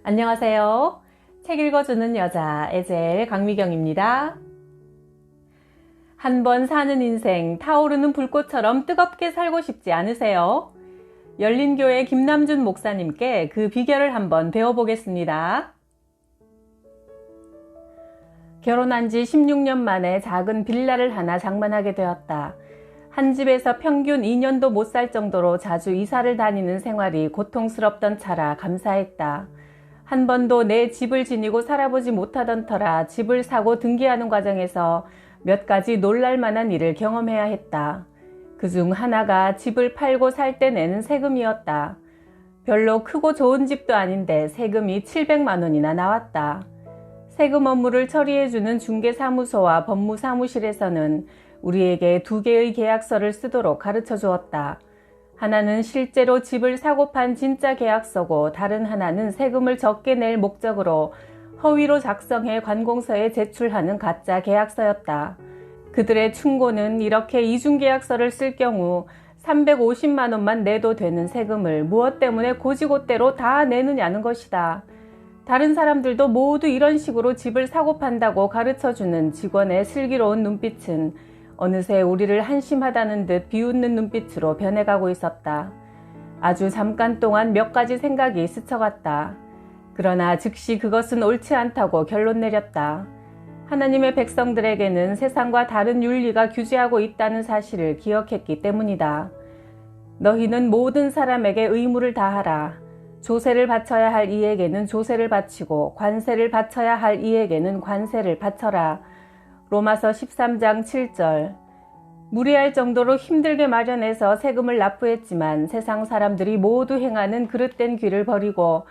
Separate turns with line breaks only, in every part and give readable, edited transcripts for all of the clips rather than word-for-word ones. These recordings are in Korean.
안녕하세요. 책 읽어주는 여자 에젤 강미경입니다. 한 번 사는 인생 타오르는 불꽃처럼 뜨겁게 살고 싶지 않으세요? 열린교회 김남준 목사님께 그 비결을 한번 배워보겠습니다. 결혼한 지 16년 만에 작은 빌라를 하나 장만하게 되었다. 한 집에서 평균 2년도 못 살 정도로 자주 이사를 다니는 생활이 고통스럽던 차라 감사했다. 한 번도 내 집을 지니고 살아보지 못하던 터라 집을 사고 등기하는 과정에서 몇 가지 놀랄만한 일을 경험해야 했다. 그중 하나가 집을 팔고 살 때 내는 세금이었다. 별로 크고 좋은 집도 아닌데 세금이 700만 원이나 나왔다. 세금 업무를 처리해주는 중개사무소와 법무사무실에서는 우리에게 두 개의 계약서를 쓰도록 가르쳐 주었다. 하나는 실제로 집을 사고 판 진짜 계약서고 다른 하나는 세금을 적게 낼 목적으로 허위로 작성해 관공서에 제출하는 가짜 계약서였다. 그들의 충고는 이렇게 이중계약서를 쓸 경우 350만 원만 내도 되는 세금을 무엇 때문에 고지고대로 다 내느냐는 것이다. 다른 사람들도 모두 이런 식으로 집을 사고 판다고 가르쳐주는 직원의 슬기로운 눈빛은 어느새 우리를 한심하다는 듯 비웃는 눈빛으로 변해가고 있었다. 아주 잠깐 동안 몇 가지 생각이 스쳐갔다. 그러나 즉시 그것은 옳지 않다고 결론 내렸다. 하나님의 백성들에게는 세상과 다른 윤리가 규제하고 있다는 사실을 기억했기 때문이다. 너희는 모든 사람에게 의무를 다하라. 조세를 바쳐야 할 이에게는 조세를 바치고 관세를 바쳐야 할 이에게는 관세를 바쳐라. 로마서 13장 7절. 무리할 정도로 힘들게 마련해서 세금을 납부했지만 세상 사람들이 모두 행하는 그릇된 길을 버리고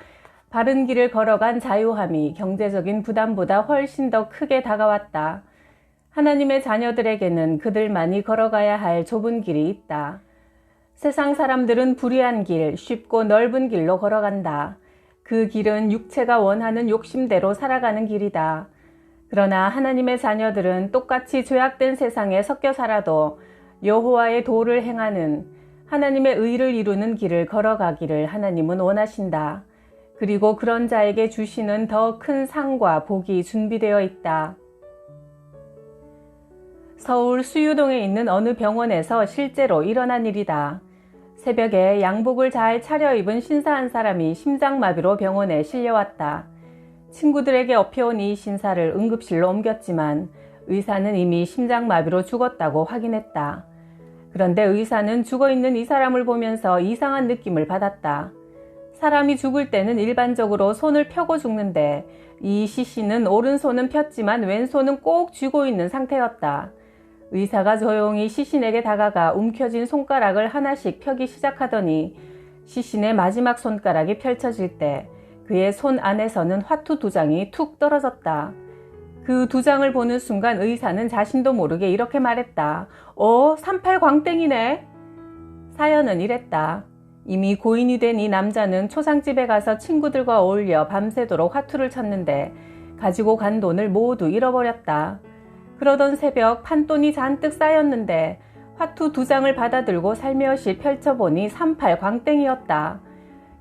바른 길을 걸어간 자유함이 경제적인 부담보다 훨씬 더 크게 다가왔다. 하나님의 자녀들에게는 그들만이 걸어가야 할 좁은 길이 있다. 세상 사람들은 불의한 길, 쉽고 넓은 길로 걸어간다. 그 길은 육체가 원하는 욕심대로 살아가는 길이다. 그러나 하나님의 자녀들은 똑같이 죄악된 세상에 섞여 살아도 여호와의 도를 행하는 하나님의 의를 이루는 길을 걸어가기를 하나님은 원하신다. 그리고 그런 자에게 주시는 더 큰 상과 복이 준비되어 있다. 서울 수유동에 있는 어느 병원에서 실제로 일어난 일이다. 새벽에 양복을 잘 차려입은 신사 한 사람이 심장마비로 병원에 실려왔다. 친구들에게 업혀온 이 신사를 응급실로 옮겼지만 의사는 이미 심장마비로 죽었다고 확인했다. 그런데 의사는 죽어있는 이 사람을 보면서 이상한 느낌을 받았다. 사람이 죽을 때는 일반적으로 손을 펴고 죽는데 이 시신은 오른손은 폈지만 왼손은 꼭 쥐고 있는 상태였다. 의사가 조용히 시신에게 다가가 움켜쥔 손가락을 하나씩 펴기 시작하더니 시신의 마지막 손가락이 펼쳐질 때 그의 손 안에서는 화투 2장이 툭 떨어졌다. 그 2장을 보는 순간 의사는 자신도 모르게 이렇게 말했다. 38 광땡이네. 사연은 이랬다. 이미 고인이 된 이 남자는 초상집에 가서 친구들과 어울려 밤새도록 화투를 쳤는데 가지고 간 돈을 모두 잃어버렸다. 그러던 새벽 판돈이 잔뜩 쌓였는데 화투 2장을 받아들고 살며시 펼쳐보니 38 광땡이었다.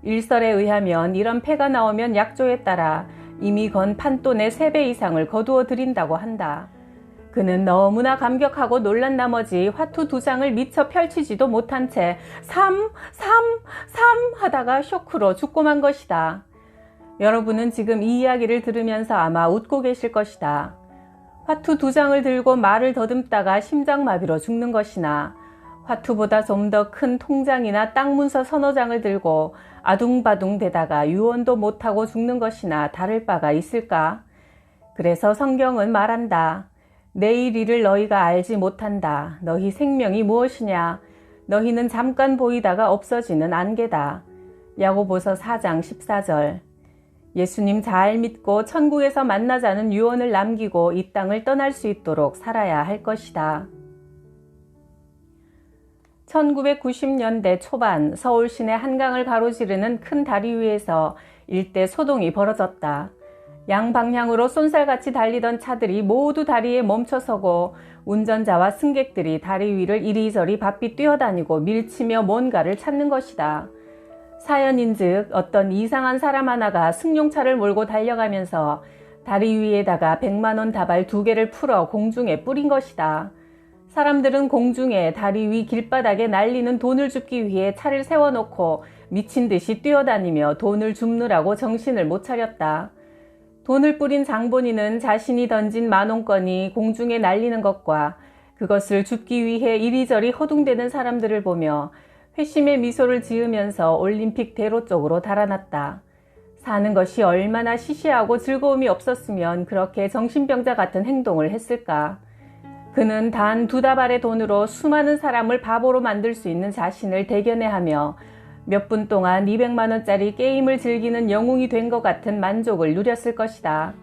일설에 의하면 이런 패가 나오면 약조에 따라 이미 건 판돈의 3배 이상을 거두어 드린다고 한다. 그는 너무나 감격하고 놀란 나머지 화투 2장을 미처 펼치지도 못한 채 3 하다가 쇼크로 죽고 만 것이다. 여러분은 지금 이 이야기를 들으면서 아마 웃고 계실 것이다. 화투 2장을 들고 말을 더듬다가 심장마비로 죽는 것이나 화투보다 좀 더 큰 통장이나 땅 문서 서너 장을 들고 아둥바둥 대다가 유언도 못하고 죽는 것이나 다를 바가 있을까? 그래서 성경은 말한다. 내일 일을 너희가 알지 못한다. 너희 생명이 무엇이냐? 너희는 잠깐 보이다가 없어지는 안개다. 야고보서 4장 14절. 예수님 잘 믿고 천국에서 만나자는 유언을 남기고 이 땅을 떠날 수 있도록 살아야 할 것이다. 1990년대 초반 서울 시내 한강을 가로지르는 큰 다리 위에서 일대 소동이 벌어졌다. 양방향으로 쏜살같이 달리던 차들이 모두 다리에 멈춰서고 운전자와 승객들이 다리 위를 이리저리 바삐 뛰어다니고 밀치며 뭔가를 찾는 것이다. 사연인즉 어떤 이상한 사람 하나가 승용차를 몰고 달려가면서 다리 위에다가 100만원 다발 2개를 풀어 공중에 뿌린 것이다. 사람들은 공중에 다리 위 길바닥에 날리는 돈을 줍기 위해 차를 세워놓고 미친 듯이 뛰어다니며 돈을 줍느라고 정신을 못 차렸다. 돈을 뿌린 장본인은 자신이 던진 만원권이 공중에 날리는 것과 그것을 줍기 위해 이리저리 허둥대는 사람들을 보며 회심의 미소를 지으면서 올림픽 대로 쪽으로 달아났다. 사는 것이 얼마나 시시하고 즐거움이 없었으면 그렇게 정신병자 같은 행동을 했을까. 그는 단 2다발의 돈으로 수많은 사람을 바보로 만들 수 있는 자신을 대견해하며 몇 분 동안 200만원짜리 게임을 즐기는 영웅이 된 것 같은 만족을 누렸을 것이다.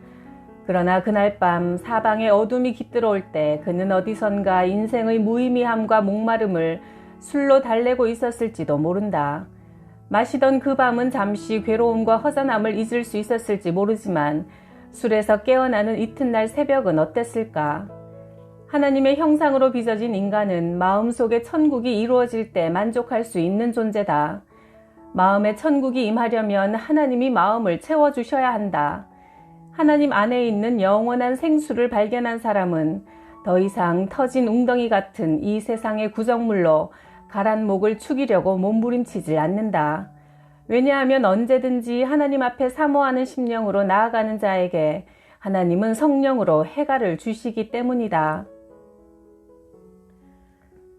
그러나 그날 밤 사방에 어둠이 깃들어올 때 그는 어디선가 인생의 무의미함과 목마름을 술로 달래고 있었을지도 모른다. 마시던 그 밤은 잠시 괴로움과 허전함을 잊을 수 있었을지 모르지만 술에서 깨어나는 이튿날 새벽은 어땠을까? 하나님의 형상으로 빚어진 인간은 마음속에 천국이 이루어질 때 만족할 수 있는 존재다. 마음에 천국이 임하려면 하나님이 마음을 채워주셔야 한다. 하나님 안에 있는 영원한 생수를 발견한 사람은 더 이상 터진 웅덩이 같은 이 세상의 구정물로 가란 목을 축이려고 몸부림치질 않는다. 왜냐하면 언제든지 하나님 앞에 사모하는 심령으로 나아가는 자에게 하나님은 성령으로 해갈을 주시기 때문이다.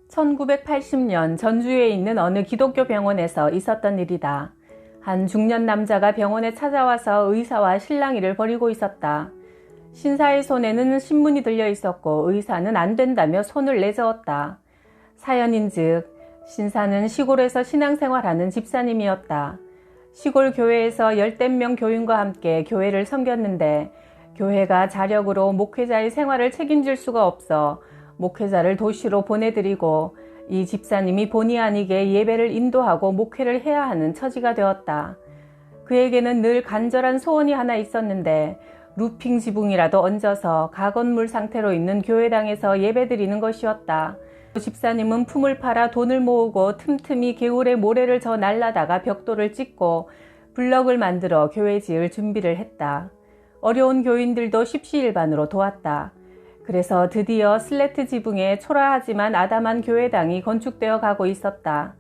1980년 전주에 있는 어느 기독교 병원에서 있었던 일이다. 한 중년 남자가 병원에 찾아와서 의사와 실랑이를 벌이고 있었다. 신사의 손에는 신문이 들려 있었고 의사는 안 된다며 손을 내저었다. 사연인즉 신사는 시골에서 신앙생활하는 집사님이었다. 시골 교회에서 10명 교인과 함께 교회를 섬겼는데 교회가 자력으로 목회자의 생활을 책임질 수가 없어 목회자를 도시로 보내드리고 이 집사님이 본의 아니게 예배를 인도하고 목회를 해야 하는 처지가 되었다. 그에게는 늘 간절한 소원이 하나 있었는데 루핑 지붕이라도 얹어서 가건물 상태로 있는 교회당에서 예배드리는 것이었다. 집사님은 품을 팔아 돈을 모으고 틈틈이 개울에 모래를 저 날라다가 벽돌을 찍고 블럭을 만들어 교회 지을 준비를 했다. 어려운 교인들도 십시일반으로 도왔다. 그래서 드디어 슬래트 지붕에 초라하지만 아담한 교회당이 건축되어 가고 있었다.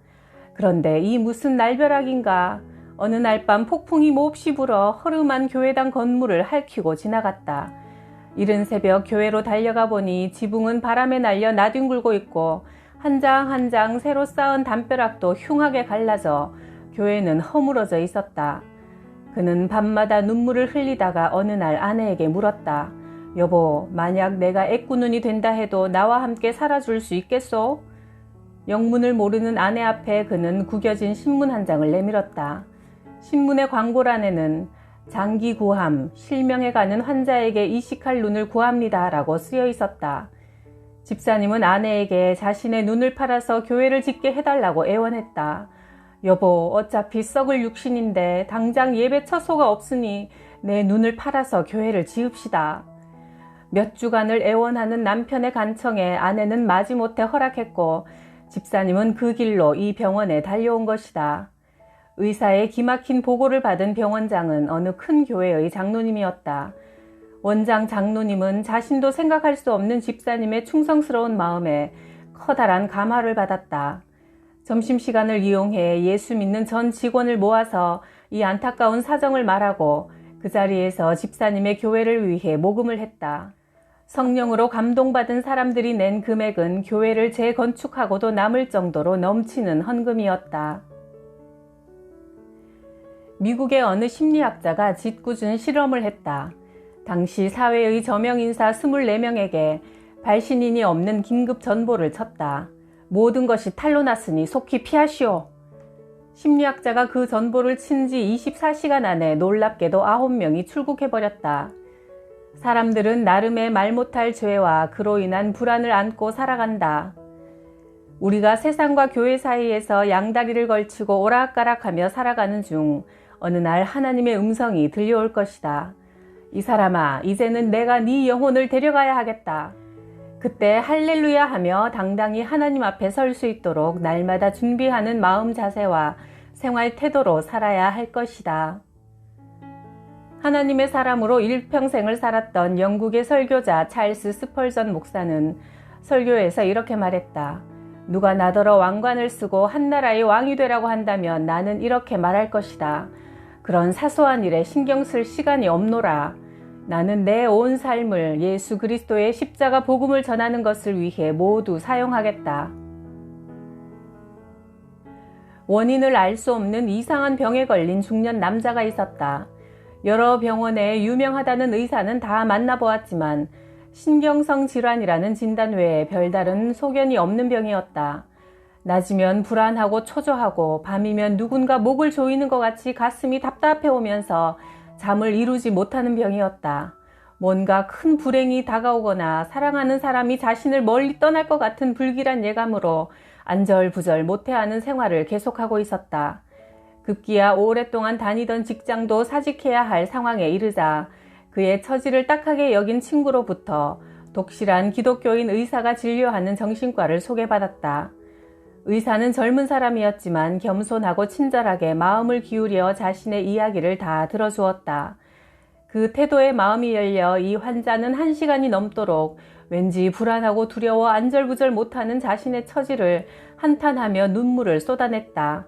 그런데 이 무슨 날벼락인가. 어느 날 밤 폭풍이 몹시 불어 허름한 교회당 건물을 핥히고 지나갔다. 이른 새벽 교회로 달려가 보니 지붕은 바람에 날려 나뒹굴고 있고 한 장 한 장 새로 쌓은 담벼락도 흉하게 갈라져 교회는 허물어져 있었다. 그는 밤마다 눈물을 흘리다가 어느 날 아내에게 물었다. 여보, 만약 내가 애꾸눈이 된다 해도 나와 함께 살아줄 수 있겠소? 영문을 모르는 아내 앞에 그는 구겨진 신문 한 장을 내밀었다. 신문의 광고란에는 장기 구함, 실명해가는 환자에게 이식할 눈을 구합니다 라고 쓰여 있었다. 집사님은 아내에게 자신의 눈을 팔아서 교회를 짓게 해달라고 애원했다. 여보, 어차피 썩을 육신인데 당장 예배 처소가 없으니 내 눈을 팔아서 교회를 지읍시다. 몇 주간을 애원하는 남편의 간청에 아내는 마지못해 허락했고 집사님은 그 길로 이 병원에 달려온 것이다. 의사의 기막힌 보고를 받은 병원장은 어느 큰 교회의 장로님이었다. 원장 장로님은 자신도 생각할 수 없는 집사님의 충성스러운 마음에 커다란 감화를 받았다. 점심시간을 이용해 예수 믿는 전 직원을 모아서 이 안타까운 사정을 말하고 그 자리에서 집사님의 교회를 위해 모금을 했다. 성령으로 감동받은 사람들이 낸 금액은 교회를 재건축하고도 남을 정도로 넘치는 헌금이었다. 미국의 어느 심리학자가 짓궂은 실험을 했다. 당시 사회의 저명인사 24명에게 발신인이 없는 긴급 전보를 쳤다. 모든 것이 탄로 났으니 속히 피하시오. 심리학자가 그 전보를 친 지 24시간 안에 놀랍게도 9명이 출국해버렸다. 사람들은 나름의 말 못할 죄와 그로 인한 불안을 안고 살아간다. 우리가 세상과 교회 사이에서 양다리를 걸치고 오락가락하며 살아가는 중 어느 날 하나님의 음성이 들려올 것이다. 이 사람아, 이제는 내가 네 영혼을 데려가야 하겠다. 그때 할렐루야 하며 당당히 하나님 앞에 설 수 있도록 날마다 준비하는 마음 자세와 생활 태도로 살아야 할 것이다. 하나님의 사람으로 일평생을 살았던 영국의 설교자 찰스 스펄전 목사는 설교에서 이렇게 말했다. 누가 나더러 왕관을 쓰고 한 나라의 왕이 되라고 한다면 나는 이렇게 말할 것이다. 그런 사소한 일에 신경 쓸 시간이 없노라. 나는 내 온 삶을 예수 그리스도의 십자가 복음을 전하는 것을 위해 모두 사용하겠다. 원인을 알 수 없는 이상한 병에 걸린 중년 남자가 있었다. 여러 병원에 유명하다는 의사는 다 만나보았지만 신경성 질환이라는 진단 외에 별다른 소견이 없는 병이었다. 낮이면 불안하고 초조하고 밤이면 누군가 목을 조이는 것 같이 가슴이 답답해 오면서 잠을 이루지 못하는 병이었다. 뭔가 큰 불행이 다가오거나 사랑하는 사람이 자신을 멀리 떠날 것 같은 불길한 예감으로 안절부절 못해하는 생활을 계속하고 있었다. 급기야 오랫동안 다니던 직장도 사직해야 할 상황에 이르자 그의 처지를 딱하게 여긴 친구로부터 독실한 기독교인 의사가 진료하는 정신과를 소개받았다. 의사는 젊은 사람이었지만 겸손하고 친절하게 마음을 기울여 자신의 이야기를 다 들어주었다. 그 태도에 마음이 열려 이 환자는 1시간이 넘도록 왠지 불안하고 두려워 안절부절 못하는 자신의 처지를 한탄하며 눈물을 쏟아냈다.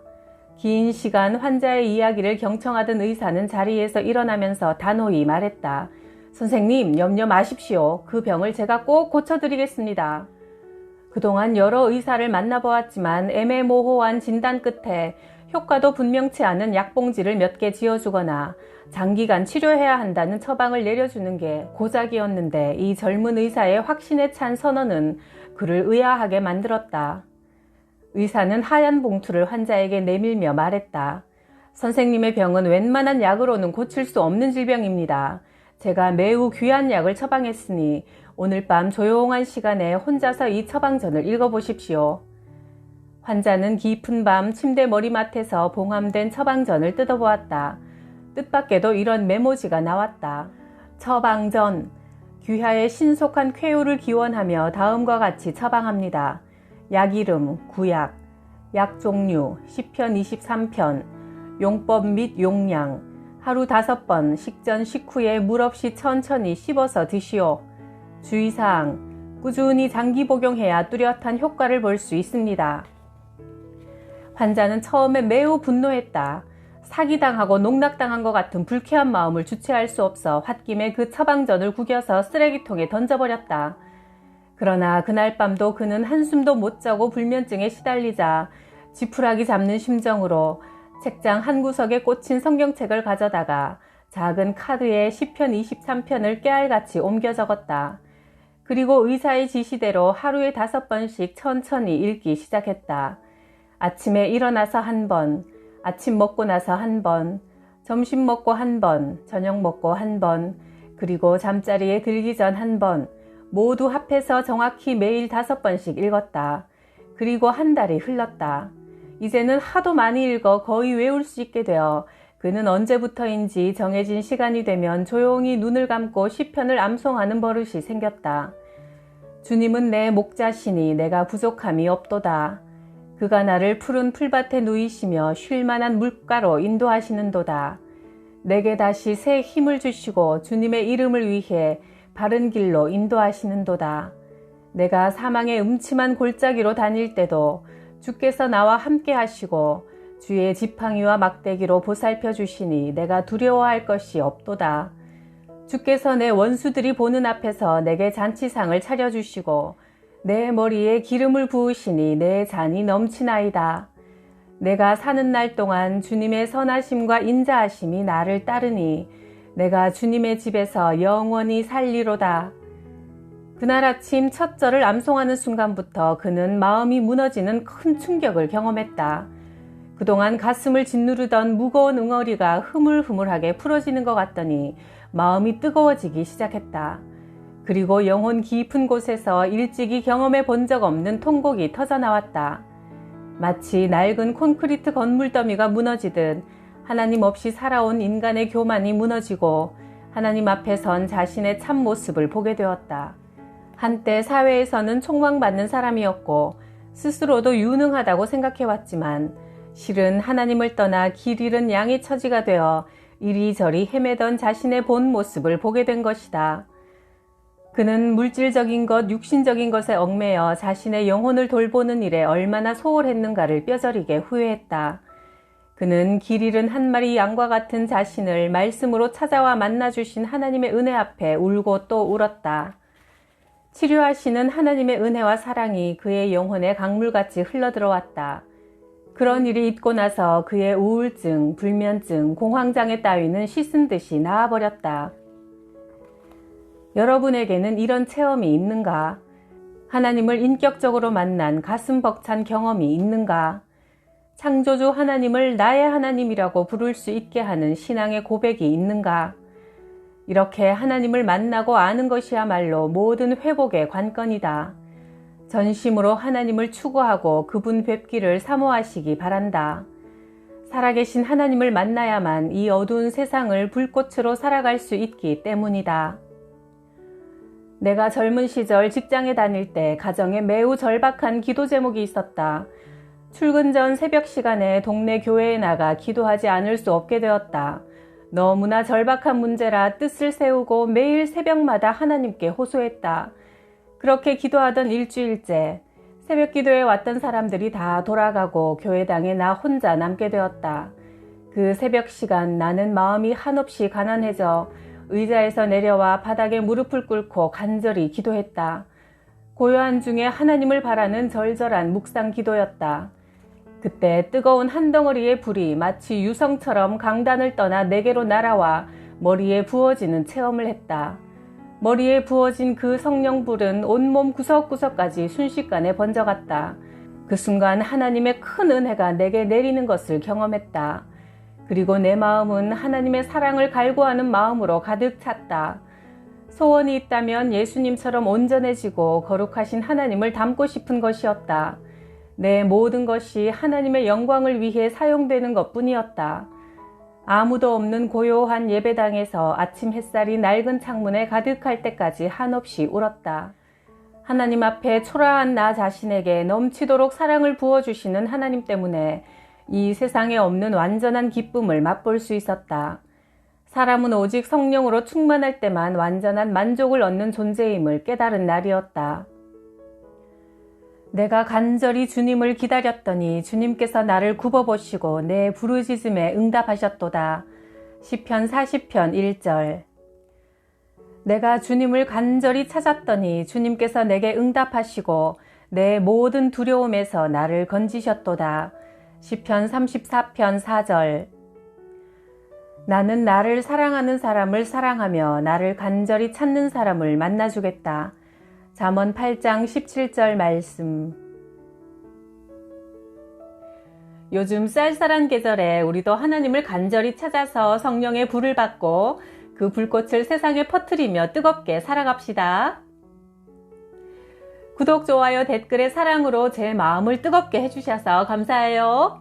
긴 시간 환자의 이야기를 경청하던 의사는 자리에서 일어나면서 단호히 말했다. 선생님, 염려 마십시오. 그 병을 제가 꼭 고쳐드리겠습니다. 그동안 여러 의사를 만나보았지만 애매모호한 진단 끝에 효과도 분명치 않은 약봉지를 몇 개 지어주거나 장기간 치료해야 한다는 처방을 내려주는 게 고작이었는데 이 젊은 의사의 확신에 찬 선언은 그를 의아하게 만들었다. 의사는 하얀 봉투를 환자에게 내밀며 말했다. 선생님의 병은 웬만한 약으로는 고칠 수 없는 질병입니다. 제가 매우 귀한 약을 처방했으니 오늘 밤 조용한 시간에 혼자서 이 처방전을 읽어보십시오. 환자는 깊은 밤 침대 머리맡에서 봉함된 처방전을 뜯어보았다. 뜻밖에도 이런 메모지가 나왔다. 처방전, 귀하의 신속한 쾌유를 기원하며 다음과 같이 처방합니다. 약 이름, 구약, 약 종류, 시편 23편, 용법 및 용량, 하루 5번 식전 식후에 물 없이 천천히 씹어서 드시오. 주의사항, 꾸준히 장기 복용해야 뚜렷한 효과를 볼 수 있습니다. 환자는 처음에 매우 분노했다. 사기당하고 농락당한 것 같은 불쾌한 마음을 주체할 수 없어 홧김에 그 처방전을 구겨서 쓰레기통에 던져버렸다. 그러나 그날 밤도 그는 한숨도 못 자고 불면증에 시달리자 지푸라기 잡는 심정으로 책장 한 구석에 꽂힌 성경책을 가져다가 작은 카드에 시편 23편을 깨알같이 옮겨 적었다. 그리고 의사의 지시대로 하루에 5번씩 천천히 읽기 시작했다. 아침에 일어나서 1번, 아침 먹고 나서 1번, 점심 먹고 1번, 저녁 먹고 1번, 그리고 잠자리에 들기 전 1번, 모두 합해서 정확히 매일 5번씩 읽었다. 그리고 한 달이 흘렀다. 이제는 하도 많이 읽어 거의 외울 수 있게 되어 그는 언제부터인지 정해진 시간이 되면 조용히 눈을 감고 시편을 암송하는 버릇이 생겼다. 주님은 내 목자시니 내가 부족함이 없도다. 그가 나를 푸른 풀밭에 누이시며 쉴 만한 물가로 인도하시는도다. 내게 다시 새 힘을 주시고 주님의 이름을 위해 바른 길로 인도하시는도다. 내가 사망의 음침한 골짜기로 다닐 때도 주께서 나와 함께 하시고 주의 지팡이와 막대기로 보살펴 주시니 내가 두려워할 것이 없도다. 주께서 내 원수들이 보는 앞에서 내게 잔치상을 차려주시고 내 머리에 기름을 부으시니 내 잔이 넘치나이다. 내가 사는 날 동안 주님의 선하심과 인자하심이 나를 따르니 내가 주님의 집에서 영원히 살리로다. 그날 아침 첫 절을 암송하는 순간부터 그는 마음이 무너지는 큰 충격을 경험했다. 그동안 가슴을 짓누르던 무거운 응어리가 흐물흐물하게 풀어지는 것 같더니 마음이 뜨거워지기 시작했다. 그리고 영혼 깊은 곳에서 일찍이 경험해 본 적 없는 통곡이 터져나왔다. 마치 낡은 콘크리트 건물 더미가 무너지듯 하나님 없이 살아온 인간의 교만이 무너지고 하나님 앞에 선 자신의 참모습을 보게 되었다. 한때 사회에서는 촉망받는 사람이었고 스스로도 유능하다고 생각해왔지만 실은 하나님을 떠나 길 잃은 양의 처지가 되어 이리저리 헤매던 자신의 본 모습을 보게 된 것이다. 그는 물질적인 것, 육신적인 것에 얽매여 자신의 영혼을 돌보는 일에 얼마나 소홀했는가를 뼈저리게 후회했다. 그는 길 잃은 한 마리 양과 같은 자신을 말씀으로 찾아와 만나주신 하나님의 은혜 앞에 울고 또 울었다. 치료하시는 하나님의 은혜와 사랑이 그의 영혼에 강물같이 흘러들어왔다. 그런 일이 있고 나서 그의 우울증, 불면증, 공황장애 따위는 씻은 듯이 나아버렸다. 여러분에게는 이런 체험이 있는가? 하나님을 인격적으로 만난 가슴 벅찬 경험이 있는가? 창조주 하나님을 나의 하나님이라고 부를 수 있게 하는 신앙의 고백이 있는가? 이렇게 하나님을 만나고 아는 것이야말로 모든 회복의 관건이다. 전심으로 하나님을 추구하고 그분 뵙기를 사모하시기 바란다. 살아계신 하나님을 만나야만 이 어두운 세상을 불꽃으로 살아갈 수 있기 때문이다. 내가 젊은 시절 직장에 다닐 때 가정에 매우 절박한 기도 제목이 있었다. 출근 전 새벽 시간에 동네 교회에 나가 기도하지 않을 수 없게 되었다. 너무나 절박한 문제라 뜻을 세우고 매일 새벽마다 하나님께 호소했다. 그렇게 기도하던 일주일째, 새벽 기도에 왔던 사람들이 다 돌아가고 교회당에 나 혼자 남게 되었다. 그 새벽 시간 나는 마음이 한없이 가난해져 의자에서 내려와 바닥에 무릎을 꿇고 간절히 기도했다. 고요한 중에 하나님을 바라는 절절한 묵상 기도였다. 그때 뜨거운 한 덩어리의 불이 마치 유성처럼 강단을 떠나 내게로 날아와 머리에 부어지는 체험을 했다. 머리에 부어진 그 성령불은 온몸 구석구석까지 순식간에 번져갔다. 그 순간 하나님의 큰 은혜가 내게 내리는 것을 경험했다. 그리고 내 마음은 하나님의 사랑을 갈구하는 마음으로 가득 찼다. 소원이 있다면 예수님처럼 온전해지고 거룩하신 하나님을 닮고 싶은 것이었다. 내 모든 것이 하나님의 영광을 위해 사용되는 것뿐이었다. 아무도 없는 고요한 예배당에서 아침 햇살이 낡은 창문에 가득할 때까지 한없이 울었다. 하나님 앞에 초라한 나 자신에게 넘치도록 사랑을 부어주시는 하나님 때문에 이 세상에 없는 완전한 기쁨을 맛볼 수 있었다. 사람은 오직 성령으로 충만할 때만 완전한 만족을 얻는 존재임을 깨달은 날이었다. 내가 간절히 주님을 기다렸더니 주님께서 나를 굽어보시고 내 부르짖음에 응답하셨도다. 시편 40편 1절. 내가 주님을 간절히 찾았더니 주님께서 내게 응답하시고 내 모든 두려움에서 나를 건지셨도다. 시편 34편 4절. 나는 나를 사랑하는 사람을 사랑하며 나를 간절히 찾는 사람을 만나주겠다. 잠언 8장 17절 말씀. 요즘 쌀쌀한 계절에 우리도 하나님을 간절히 찾아서 성령의 불을 받고 그 불꽃을 세상에 퍼뜨리며 뜨겁게 살아갑시다. 구독, 좋아요, 댓글에 사랑으로 제 마음을 뜨겁게 해주셔서 감사해요.